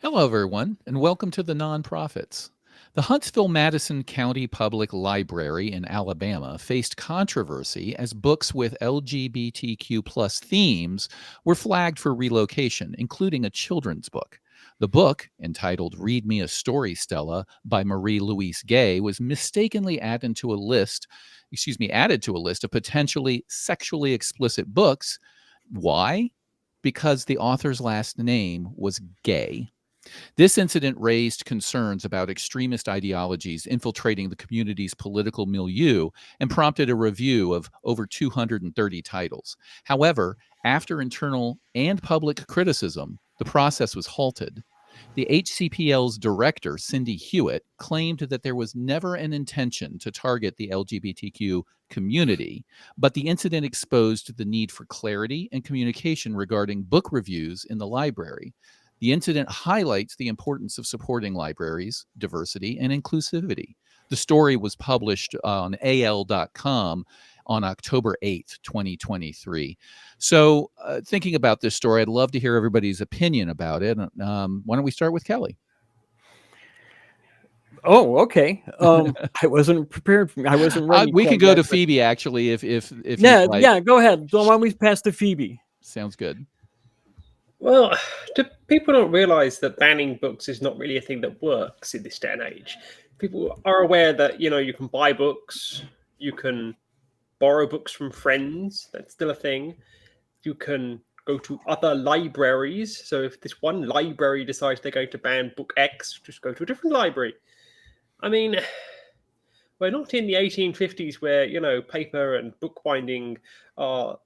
Hello, everyone, and welcome to the Nonprofits. The Huntsville-Madison County Public Library in Alabama faced controversy as books with LGBTQ plus themes were flagged for relocation, including a children's book. The book, entitled Read Me a Story, Stella, by Marie-Louise Gay, was mistakenly added to a list of potentially sexually explicit books. Why? Because the author's last name was Gay. This incident raised concerns about extremist ideologies infiltrating the community's political milieu and prompted a review of over 230 titles. However, after internal and public criticism, the process was halted. The HCPL's director, Cindy Hewitt, claimed that there was never an intention to target the LGBTQ community, but the incident exposed the need for clarity and communication regarding book reviews in the library. The incident highlights the importance of supporting libraries, diversity, and inclusivity. The story was published on AL.com on October 8th, 2023. So, thinking about this story, I'd love to hear everybody's opinion about it. Why don't we start with Kelley? Oh, okay. I wasn't prepared. I wasn't ready. We can go to Phoebe, actually, if yeah, you'd like. yeah. Go ahead. Why don't we pass to Phoebe? Sounds good. Well, people don't realize that banning books is not really a thing that works in this day and age. People are aware that, you can buy books, you can borrow books from friends. That's still a thing. You can go to other libraries. So if this one library decides they're going to ban book X, just go to a different library. I mean, we're not in the 1850s where, paper and bookbinding are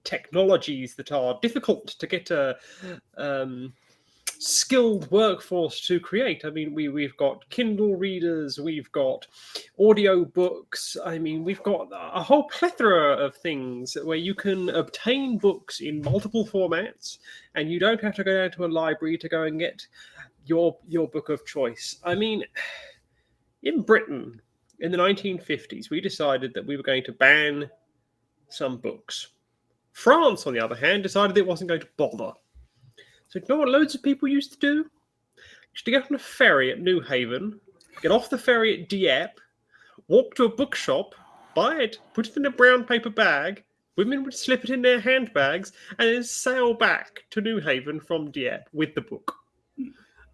technologies that are difficult to get a skilled workforce to create. I mean, we've got Kindle readers, we've got audio books. I mean, we've got a whole plethora of things where you can obtain books in multiple formats, and you don't have to go down to a library to go and get your book of choice. I mean, in Britain in the 1950s, we decided that we were going to ban some books. France, on the other hand, decided it wasn't going to bother. So you know what loads of people used to do? Used to get on a ferry at New Haven, get off the ferry at Dieppe, walk to a bookshop, buy it, put it in a brown paper bag, women would slip it in their handbags, and then sail back to New Haven from Dieppe with the book.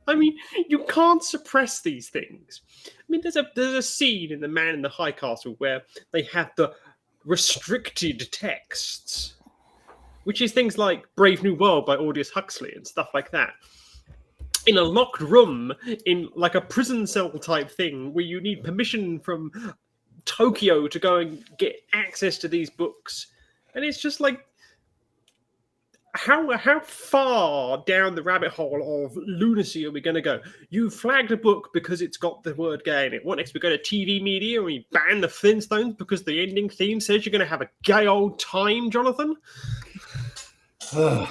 I mean, you can't suppress these things. I mean, there's a scene in The Man in the High Castle where they have the restricted texts, which is things like Brave New World by Aldous Huxley and stuff like that. In a locked room, in like a prison cell type thing, where you need permission from Tokyo to go and get access to these books. And it's just like, how far down the rabbit hole of lunacy are we going to go? You flagged a book because it's got the word gay in it. What next? We go to TV media and we ban the Flintstones because the ending theme says you're going to have a gay old time, Jonathan? Oh,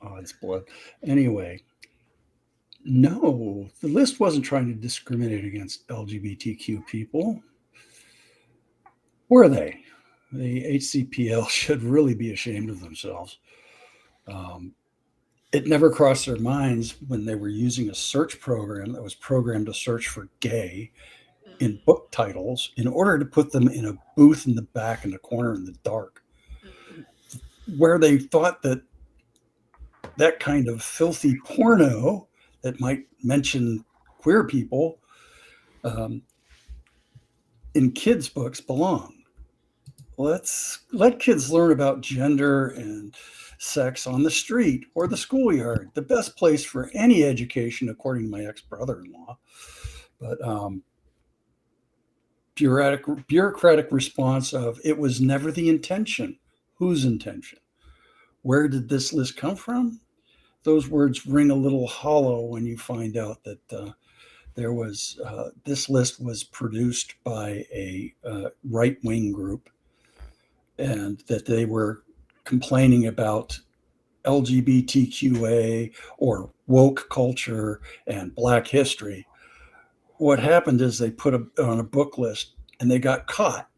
odds blood. Anyway, no, the list wasn't trying to discriminate against LGBTQ people. Were they? The HCPL should really be ashamed of themselves. It never crossed their minds when they were using a search program that was programmed to search for gay in book titles in order to put them in a booth in the back in the corner in the dark, where they thought that that kind of filthy porno that might mention queer people in kids' books belong. Let's let kids learn about gender and sex on the street or the schoolyard, the best place for any education, according to my ex-brother-in-law. But bureaucratic response of, it was never the intention. Whose intention? Where did this list come from? Those words ring a little hollow when you find out that there was this list was produced by a right-wing group, and that they were complaining about LGBTQA or woke culture and Black history. What happened is they put on a book list and they got caught.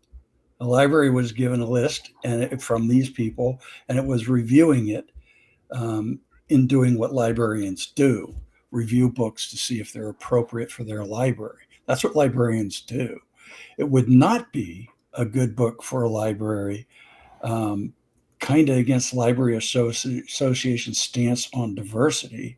The library was given a list from these people, and it was reviewing it. in doing what librarians do, review books to see if they're appropriate for their library. That's what librarians do. It would not be a good book for a library, kind of against Library Association's stance on diversity,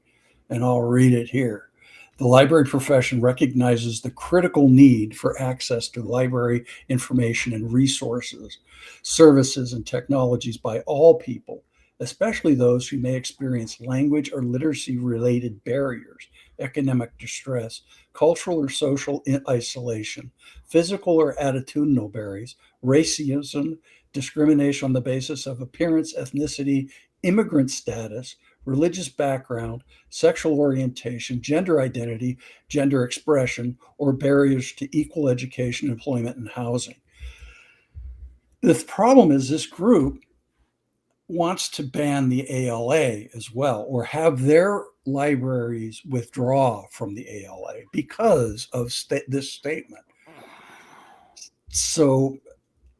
and I'll read it here. The library profession recognizes the critical need for access to library information and resources, services, and technologies by all people, especially those who may experience language or literacy-related barriers, economic distress, cultural or social isolation, physical or attitudinal barriers, racism, discrimination on the basis of appearance, ethnicity, immigrant status, religious background, sexual orientation, gender identity, gender expression, or barriers to equal education, employment, and housing. The problem is this group wants to ban the ALA as well, or have their libraries withdraw from the ALA because of this statement. So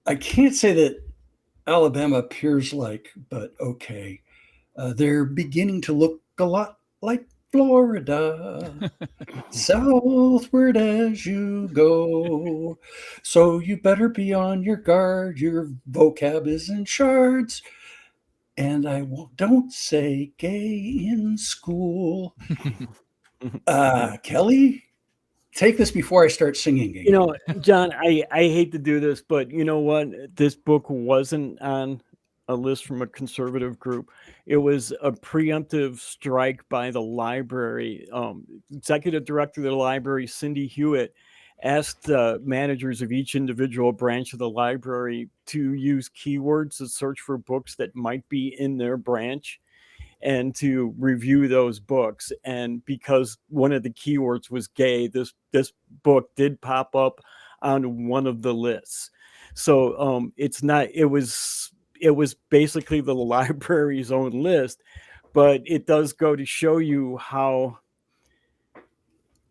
I can't say that Alabama appears like, but okay. They're beginning to look a lot like Florida, southward as you go. So you better be on your guard. Your vocab is in shards. And don't say gay in school. Kelley, take this before I start singing again. You know, John, I hate to do this, but you know what? This book wasn't on a list from a conservative group. It was a preemptive strike by the library. Executive director of the library, Cindy Hewitt, asked the managers of each individual branch of the library to use keywords to search for books that might be in their branch and to review those books. And because one of the keywords was gay, this book did pop up on one of the lists. So it was basically the library's own list, but it does go to show you how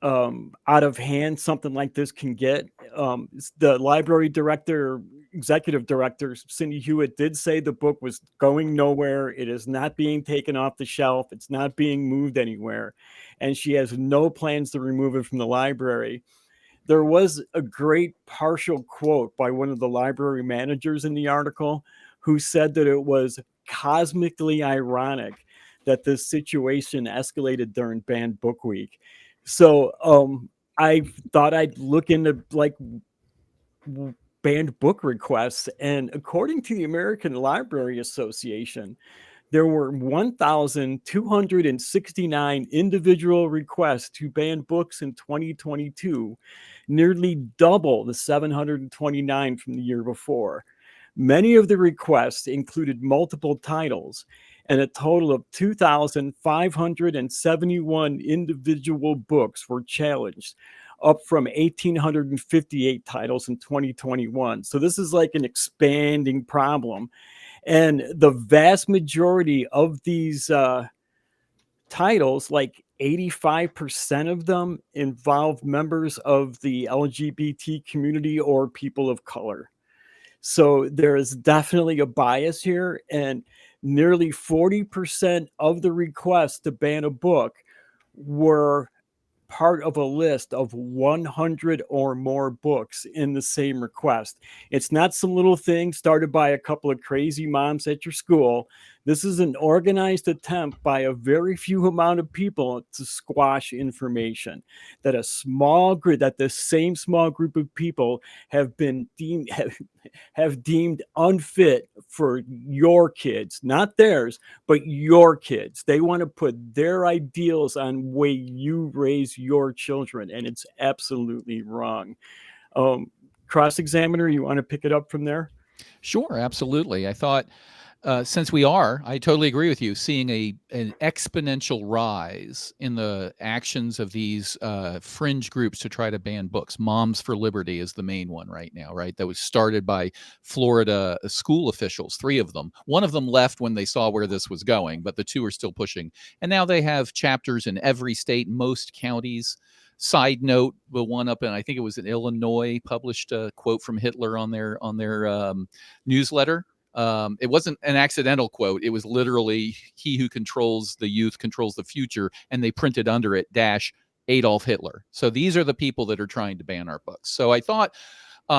out of hand something like this can get. The library director, executive director, Cindy Hewitt, did say the book was going nowhere. It is not being taken off the shelf. It's not being moved anywhere. And she has no plans to remove it from the library. There was a great partial quote by one of the library managers in the article who said that it was cosmically ironic that this situation escalated during Banned Book Week. So I thought I'd look into like banned book requests. And according to the American Library Association, there were 1,269 individual requests to ban books in 2022, nearly double the 729 from the year before. Many of the requests included multiple titles, and a total of 2,571 individual books were challenged, up from 1,858 titles in 2021. So this is like an expanding problem. And the vast majority of these titles, like 85% of them, involve members of the LGBT community or people of color. So there is definitely a bias here, and nearly 40% of the requests to ban a book were part of a list of 100 or more books in the same request. It's not some little thing started by a couple of crazy moms at your school. This is an organized attempt by a very few amount of people to squash information that the same small group of people have been deemed unfit for your kids, not theirs, but your kids. They want to put their ideals on way you raise your children, and it's absolutely wrong. Cross-examiner, you want to pick it up from there? Sure, absolutely. I thought since I totally agree with you, seeing an exponential rise in the actions of these fringe groups to try to ban books. Moms for Liberty is the main one right now, right? That was started by Florida school officials, 3 of them. One of them left when they saw where this was going, but the 2 are still pushing. And now they have chapters in every state, most counties. Side note, the one up in, I think it was in Illinois, published a quote from Hitler on their newsletter. It wasn't an accidental quote. It was literally, he who controls the youth controls the future. And they printed under it Adolf Hitler. So these are the people that are trying to ban our books. So I thought,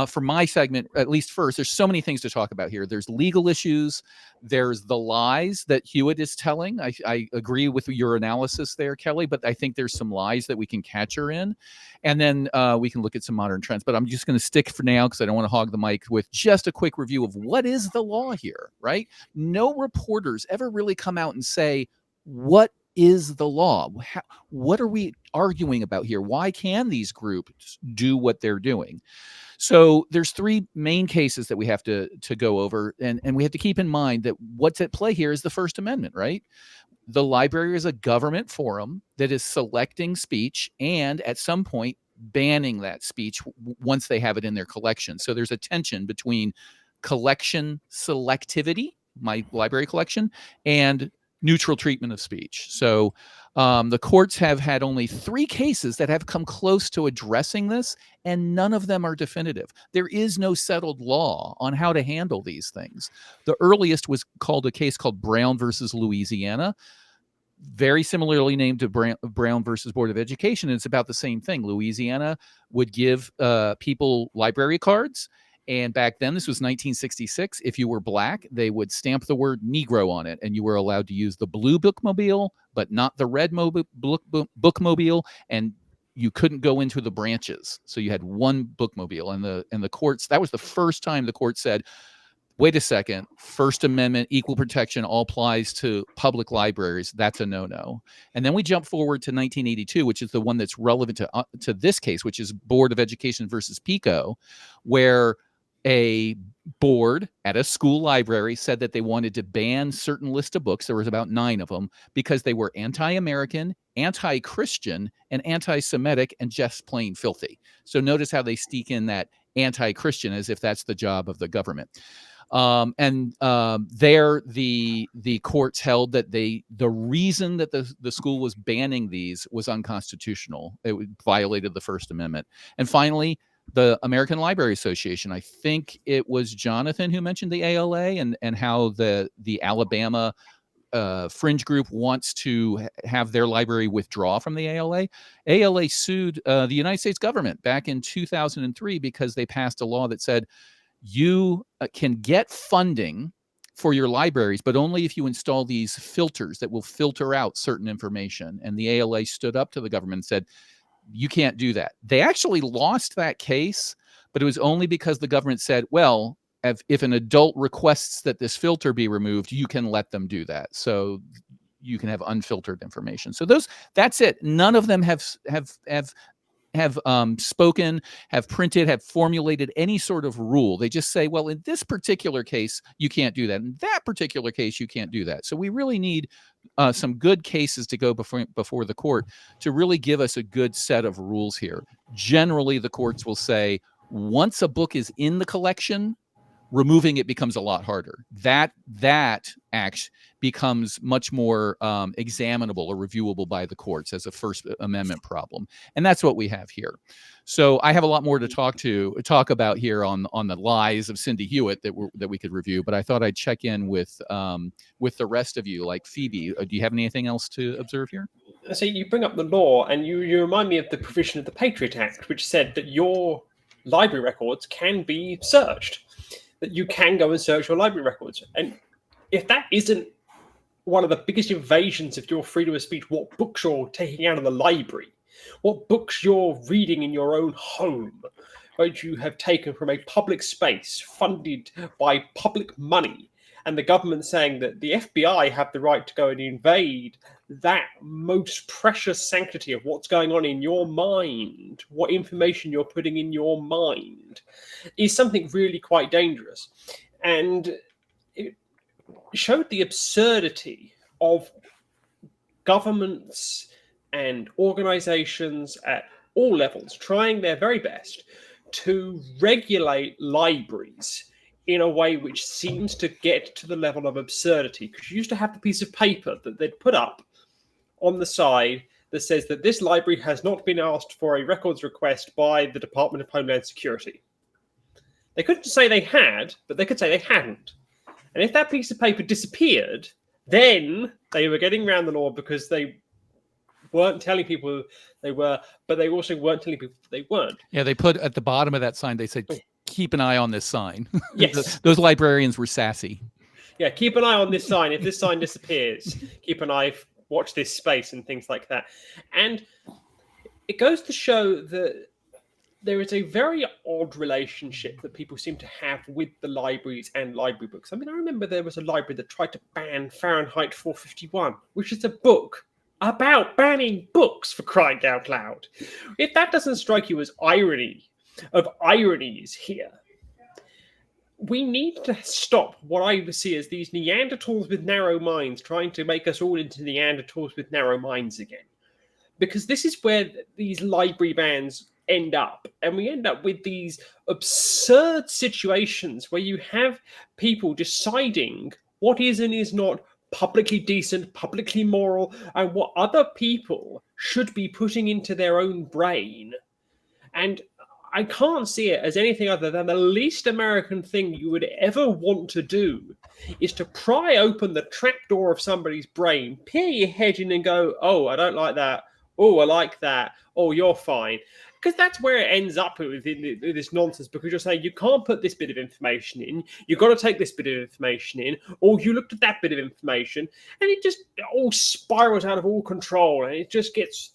for my segment, at least first, there's so many things to talk about here. There's legal issues. There's the lies that Hewitt is telling. I agree with your analysis there, Kelley, but I think there's some lies that we can catch her in. And then we can look at some modern trends. But I'm just going to stick for now, because I don't want to hog the mic, with just a quick review of what is the law here, right? No reporters ever really come out and say, what is the law? What are we arguing about here? Why can these groups do what they're doing? So there's three main cases that we have to go over, and we have to keep in mind that what's at play here is the First Amendment, right? The library is a government forum that is selecting speech and at some point banning that speech once they have it in their collection. So there's a tension between collection selectivity, my library collection, and neutral treatment of speech. So the courts have had only 3 cases that have come close to addressing this, and none of them are definitive. There is no settled law on how to handle these things. The earliest was called a case called Brown versus Louisiana, very similarly named to Brown versus Board of Education. And it's about the same thing. Louisiana would give people library cards. And back then, this was 1966, if you were Black, they would stamp the word Negro on it, and you were allowed to use the blue bookmobile, but not the red bookmobile, and you couldn't go into the branches. So you had one bookmobile, and the courts, that was the first time the court said, wait a second, First Amendment, equal protection all applies to public libraries. That's a no-no. And then we jump forward to 1982, which is the one that's relevant to this case, which is Board of Education versus PICO, where a board at a school library said that they wanted to ban certain list of books. There was about 9 of them because they were anti-American, anti-Christian, and anti-Semitic, and just plain filthy. So notice how they sneak in that anti-Christian as if that's the job of the government. There, the courts held that the reason that the school was banning these was unconstitutional. It violated the First Amendment. And finally, the American Library Association, I think it was Jonathan who mentioned the ALA and how the Alabama fringe group wants to have their library withdraw from the ALA. ALA sued the United States government back in 2003 because they passed a law that said you can get funding for your libraries, but only if you install these filters that will filter out certain information. And the ALA stood up to the government and said, you can't do that. They actually lost that case, but it was only because the government said, well, if an adult requests that this filter be removed, you can let them do that. So you can have unfiltered information. So that's it. None of them have spoken, have printed, have formulated any sort of rule. They just say, well, in this particular case, you can't do that. In that particular case, you can't do that. So we really need some good cases to go before the court to really give us a good set of rules here. Generally, the courts will say, once a book is in the collection, removing it becomes a lot harder. That act becomes much more examinable or reviewable by the courts as a First Amendment problem. And that's what we have here. So I have a lot more to talk about here on the lies of Cindy Hewitt that we could review, but I thought I'd check in with the rest of you, like Phoebe. Do you have anything else to observe here? So you bring up the law, and you remind me of the provision of the Patriot Act, which said that your library records can be searched, that you can go and search your library records. And if that isn't one of the biggest invasions of your freedom of speech, what books you're taking out of the library, what books you're reading in your own home, which you have taken from a public space funded by public money, and the government saying that the FBI have the right to go and invade that most precious sanctity of what's going on in your mind, what information you're putting in your mind, is something really quite dangerous. And it showed the absurdity of governments and organizations at all levels trying their very best to regulate libraries in a way which seems to get to the level of absurdity. Because you used to have the piece of paper that they'd put up on the side that says that this library has not been asked for a records request by the Department of Homeland Security. They couldn't say they had, but they could say they hadn't. And if that piece of paper disappeared, then they were getting around the law because they weren't telling people they were, but they also weren't telling people they weren't. Yeah, they put at the bottom of that sign, they said, keep an eye on this sign. Yes. Those librarians were sassy. Yeah, keep an eye on this sign. If this sign disappears, keep an eye, watch this space and things like that. And it goes to show that there is a very odd relationship that people seem to have with the libraries and library books. I mean, I remember there was a library that tried to ban Fahrenheit 451, which is a book about banning books, for crying out loud. If that doesn't strike you as irony of ironies here, we need to stop what I see as these Neanderthals with narrow minds trying to make us all into Neanderthals with narrow minds again. Because this is where these library bans end up. And we end up with these absurd situations where you have people deciding what is and is not publicly decent, publicly moral, and what other people should be putting into their own brain. And I can't see it as anything other than the least American thing you would ever want to do is to pry open the trapdoor of somebody's brain, peer your head in and go, oh, I don't like that. Oh, I like that. Oh, you're fine. Because that's where it ends up with this nonsense, because you're saying you can't put this bit of information in, you've got to take this bit of information in, or you looked at that bit of information, and it just all spirals out of all control, and it just gets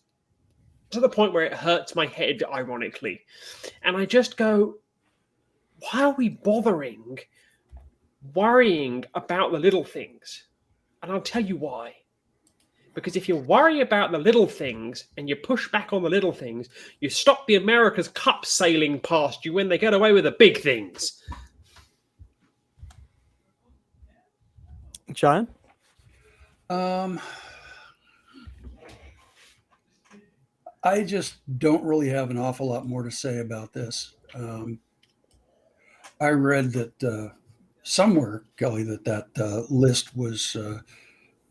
to the point where it hurts my head, ironically. And I just go, why are we bothering worrying about the little things? And I'll tell you why. Because if you worry about the little things and you push back on the little things, you stop the America's Cup sailing past you when they get away with the big things. John? I just don't really have an awful lot more to say about this. I read that somewhere, Kelley, that list was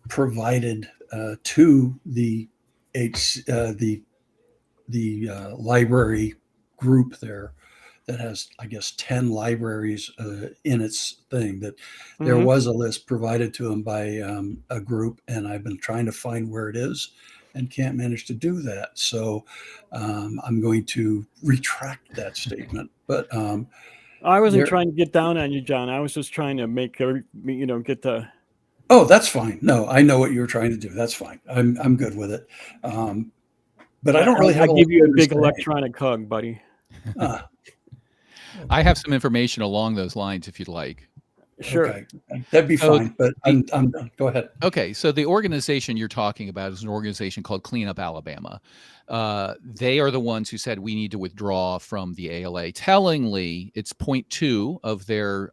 provided to the library group there that has, I guess, 10 libraries in its thing, that there was a list provided to them by a group, and I've been trying to find where it is and can't manage to do that. So I'm going to retract that statement. But I wasn't trying to get down on you, John. I was just trying to make get the. Oh, that's fine. No, I know what you were trying to do. That's fine. I'm good with it. But I don't really have. I'll give you a big electronic hug, buddy. I have some information along those lines if you'd like. Sure. Okay. That'd be fine, but I'm done. Go ahead. Okay, so the organization you're talking about is an organization called Clean Up Alabama. They are the ones who said we need to withdraw from the ALA. Tellingly, it's point 2 of their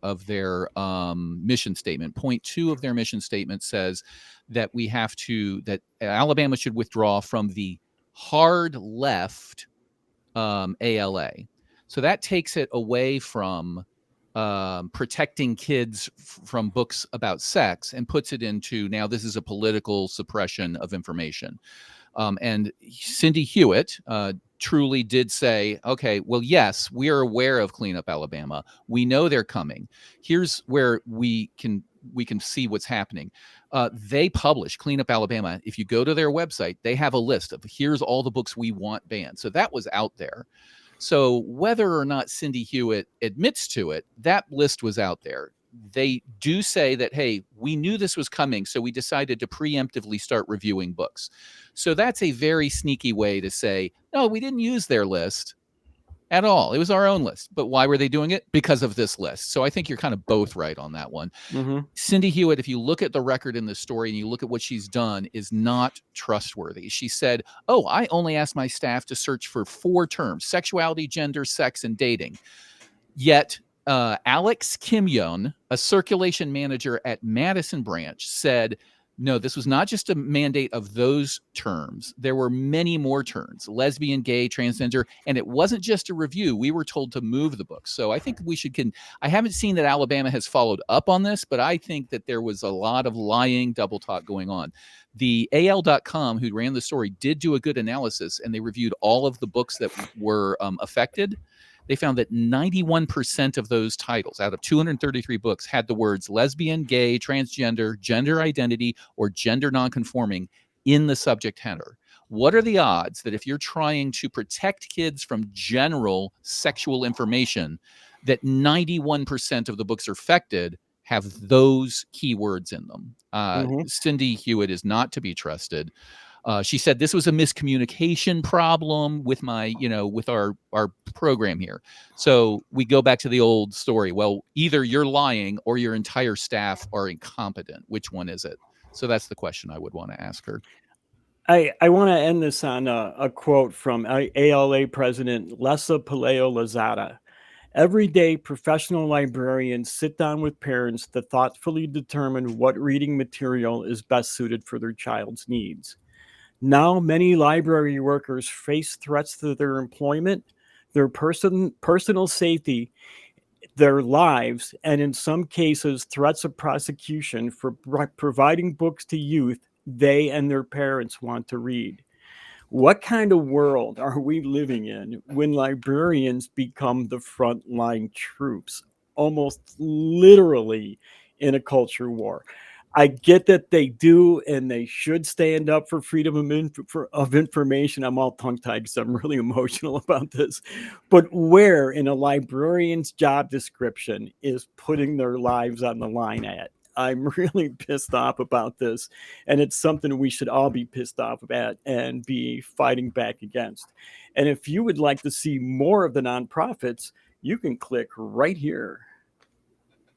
mission statement. Point 2 of their mission statement says that that Alabama should withdraw from the hard left ALA. So that takes it away from protecting kids from books about sex and puts it into, now this is a political suppression of information. And Cindy Hewitt truly did say, okay, well, yes, we are aware of Clean Up Alabama. We know they're coming. Here's where we can see what's happening. They publish Clean Up Alabama. If you go to their website, they have a list of here's all the books we want banned. So that was out there. So whether or not Cindy Hewitt admits to it, that list was out there. They do say that, hey, we knew this was coming, so we decided to preemptively start reviewing books. So that's a very sneaky way to say, no, we didn't use their list at all. It was our own list. But why were they doing it? Because of this list. So I think you're kind of both right on that one. Cindy Hewitt, if you look at the record in the story and you look at what she's done, is not trustworthy. She said, oh, I only asked my staff to search for 4 terms: sexuality, gender, sex, and dating. Yet Alex Kimyon, a circulation manager at Madison branch, said, no, this was not just a mandate of those terms. There were many more terms: lesbian, gay, transgender, and it wasn't just a review. We were told to move the book. So I think we should I haven't seen that Alabama has followed up on this, but I think that there was a lot of lying double talk going on. The AL.com, who ran the story, did do a good analysis, and they reviewed all of the books that were affected. they found that 91% of those titles out of 233 books had the words lesbian, gay, transgender, gender identity, or gender nonconforming in the subject header. What are the odds that if you're trying to protect kids from general sexual information, that 91% of the books affected have those keywords in them? Cindy Hewitt is not to be trusted. She said this was a miscommunication problem with with our program here. So we go back to the old story. Well, either you're lying or your entire staff are incompetent. Which one is it? So that's the question I would want to ask her. I want to end this on a quote from ALA President Lessa Paleo-Lozada. Every day, professional librarians sit down with parents to thoughtfully determine what reading material is best suited for their child's needs. Now, many library workers face threats to their employment, their personal safety, their lives, and in some cases, threats of prosecution for providing books to youth they and their parents want to read. What kind of world are we living in when librarians become the frontline troops, almost literally in a culture war? I get that they do and they should stand up for freedom of information. I'm all tongue-tied because I'm really emotional about this. But where in a librarian's job description is putting their lives on the line at? I'm really pissed off about this, and it's something we should all be pissed off at and be fighting back against. And if you would like to see more of the nonprofits, you can click right here.